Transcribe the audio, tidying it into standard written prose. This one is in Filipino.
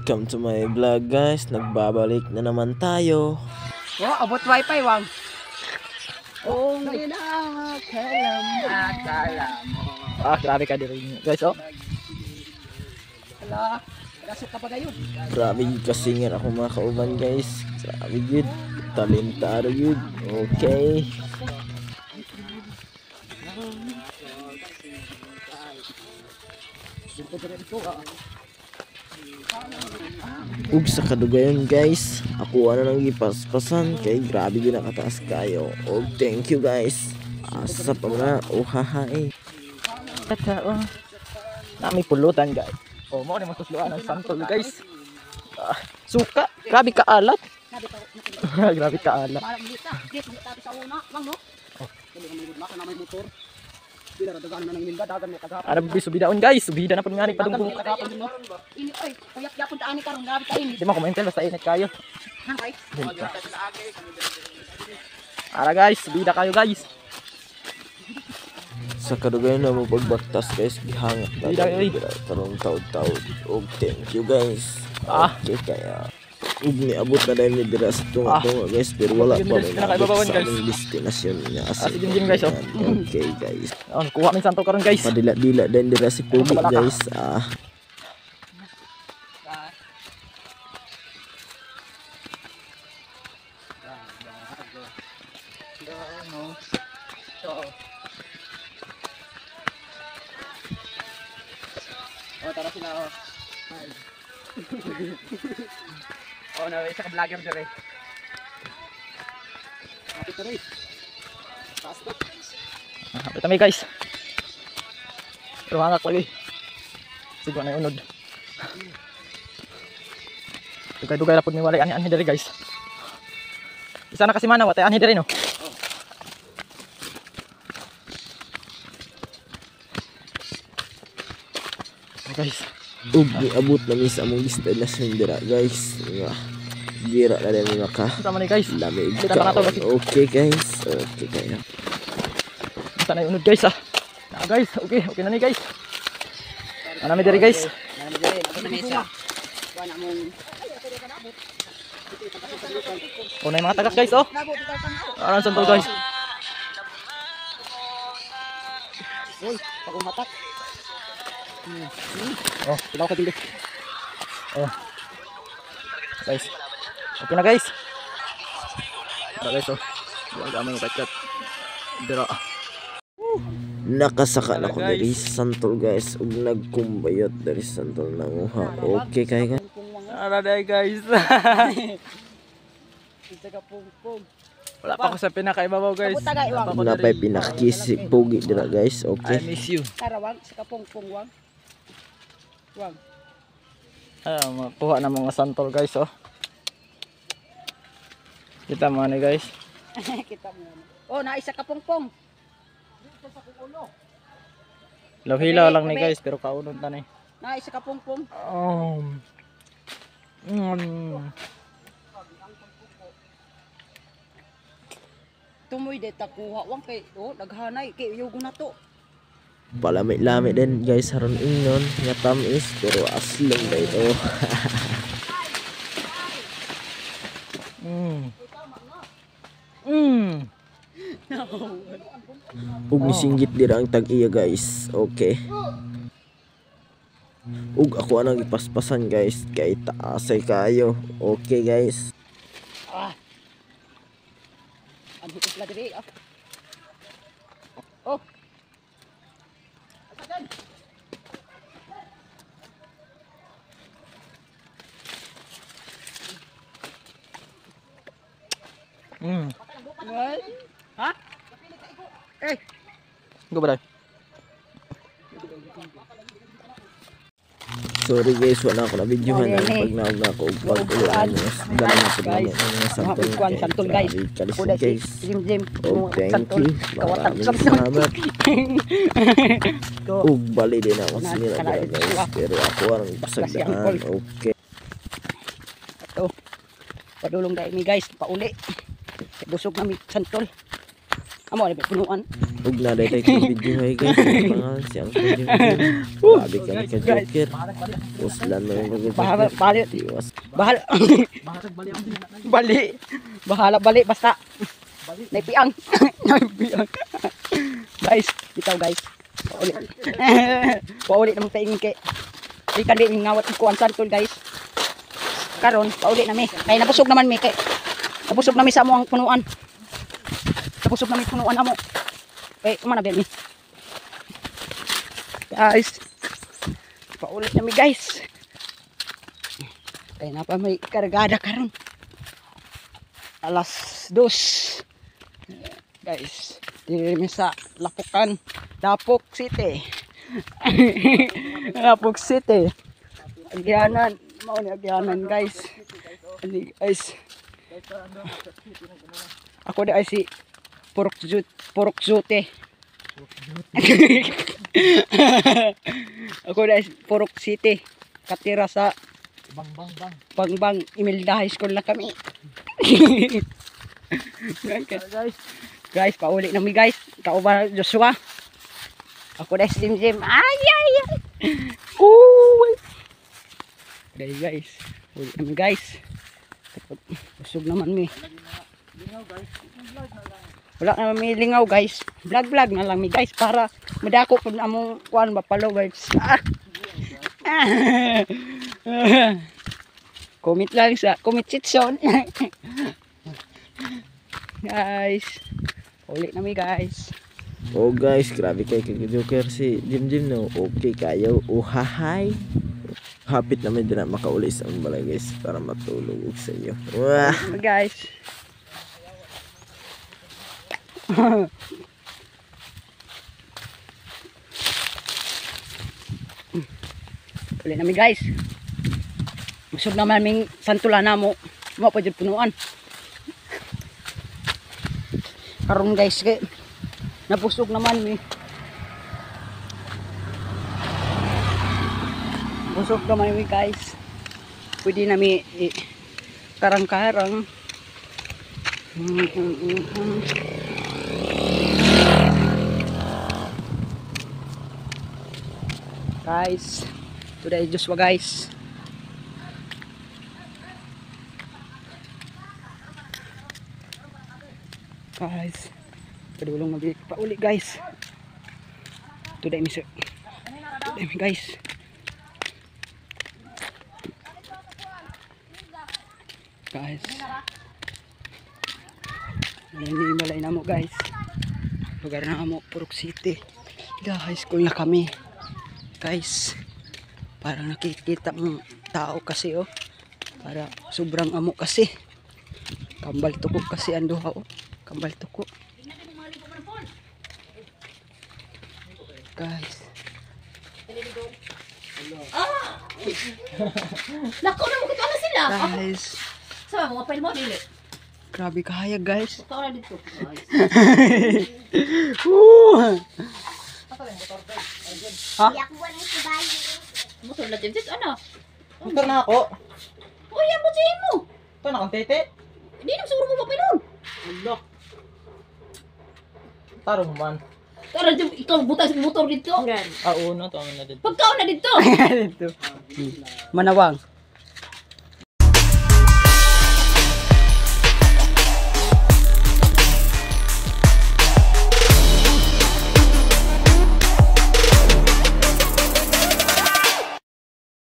Welcome to my vlog guys. Nagbabalik na naman tayo. Oh, abot wifi wang. Oh, nakakalam. Grabe ka din guys, oh. Hala, rasok ka pa gayon. Grabe yun kasi nga ako mga kauban guys. Grabe yun. Talentado yun. Okay. Ug sa kadugayon guys, ako na nang ipaspasan kay grabe din nakataas kayo. Og thank you guys. Asa pa na haha. Tao. Nami pulutan guys. Oh, mo ni matusluan ang santol guys. Suka, grabe ka alat. Grabe ka alat. Parang dito, dito sa una, wang no. Dili ka may maka na may motor. Dili ra dagan na nang minda dagan mo tagap. Ara bibidaon guys, subida na pud ngani padunggo. Ini ay, kayak yapon ta ani karon grabe ka ini. Di mo kumentel basta init kayo. Hangay. Ara guys, subida kayo guys. Sa kadugayon na mo pagbaktas guys, gihangat na tarong taud-taud. Og thank you guys. Okay kaya ug niabot na dahil ni dira sa tunga-tunga guys, pero wala pa rin Pinakaibabawan, sa guys. aming destinasyon niya. Sige guys, oh. Okay guys. Kuha min santol karon guys. Padila-dila din dira si Pugi guys. Oh, tara sila oh. Oh, na isa ka vlogger dire. Happy to race. Pasok. Hapit kami guys. Pero hangak lagi. Siguro na unod. Dugay-dugay na po ni walay ani-ani diri guys. Isa na kasi mana watay ani diri no. Guys, Ug niabot na mi sa among destinasyon dira guys. Nga. Dira na din maka. sama ni guys. Lamig Kita na ka. to, Okay guys. Okay kaya. Isa na unod guys ah. Na guys, okay na ni guys. Ana mi diri guys. Nami dire, ako na mesa. Wala mong O na yung mga tagas guys oh. Aran santol guys. Uy, ako matak. Oh, ilaw ka dili. Oh. Guys. Okay na guys. Tara guys oh. Wala kami yung kat-kat. Dira. Nakasaka na ko diri sa Santol guys. Ug nagkumbayot diri sa Santol nanguha. Okay kaya guys. Tara dai guys. Isa ka pungpung. Wala pa ako sa pinakaibabaw guys. Kabut tagay, wang. Wala pa ako Napay diri. pinakisi Pugi dira guys. I Okay. miss you. Tara wang, isa ka pungpung wang. Wang. Makuha na mga santol guys oh. Kita mo ni guys. Kita mo. Oh, na isa ka pungpung. Hilaw lang ni guys pero kaunod na ni. Na isa ka pungpung. Tumoy de takuha wang kay oh naghanay kay yugo na to. Palami-lami din guys haron ingnon nga tamis pero aslong na ito. Ug misinggit dira ang tag-iya guys. Okay. Ug ako anang ipaspasan guys kay taasay kayo. Okay guys. Ang hikos la diri ah. Oh. Asagan. Well, ha? Eh, Go ba dai? Sorry guys, wala ako na videohan ang pag naog na ako ug pag-ulan niyo. Dala na sa guys. mga santol Kuan santol guys. Kalisin Kuda si guys. Jim. Oh, thank you. Maraming salamat. Ug bali din ako sa nila guys. Pero ako ang pasagdaan. Okay. Ito. Padulong dai mi guys, pauli. Busog na mi santol. Amo ni punuan. Ug na daytay kay video hay guys. Mga siyang Jim Jim. Grabe kami ka Joker. Uslan mo yung Bahala bali. Tiwas. Bahala. Bali. Bahala bali basta. Naipiang. Naipiang. Guys, bitaw guys. Paulit. Paulit namang taingin kay. Di kan di ngawat ko ang santol guys. Karon paulit na mi. Kay nabusog naman mi kay. Nabusog na mi sa amo ang punuan. Nabusog na mi punuan amo. Kay kumana mi. Guys. Paulit na mi guys. Kaya na pa may kargada karon. Alas 2. Guys, diri mi sa Lapukan, Dapok City. Dapok City. Agyanan, mao ni agyanan guys. Ani guys. Ako di ay si Purok Zute. Ako di ay si Purok City. Katira sa Bangbang Imelda High School na kami. Guys, pauli na mi guys. Kauban Joshua. Ako na si Jim. Ay. Uy. Guys. Uli na mi guys. Busog naman mi. Wala na mi lingaw guys. Vlog na lang mi guys para madako kun among kuan mapalo guys. Comment lang sa comment section. Guys, ulit na mi guys. Oh guys, grabe kay Joker si Jim Jim no. Okay kayo. Uhahay. Hapit naman din na makauli sa balay guys para matulog sa iyo. Wah. Guys. Ulit na mi guys. Busog naman ming santulan na mo. Mo pa jud punuan. Karon guys kay nabusog naman mi. Busog naman mi guys. Pwede na mi karang-karang. Guys, today Joshua guys. Guys, padulong mabili pa uli guys. Today mi guys. Guys. Malay na mo guys. Lugar na mo Purok City. High school na kami. Guys, parang nakikita mong tao kasi oh. Para sobrang amo kasi. Kambal tukok kasi ang duha oh. Kambal tuko. Guys. Nako na mo kito na sila. Guys. Sa mga file mo dili. Grabe kahayag guys. Ito na dito. Ha? Motor na dito ano? Motor na ako. Uy, ang butin mo. Ito na kang tete. Hindi na siguro mo papilon. Ano? Tarong man. Tara, ikaw butas motor dito. Ah, uno. Ito na dito. Pagkaon na dito. Ito. Manawang.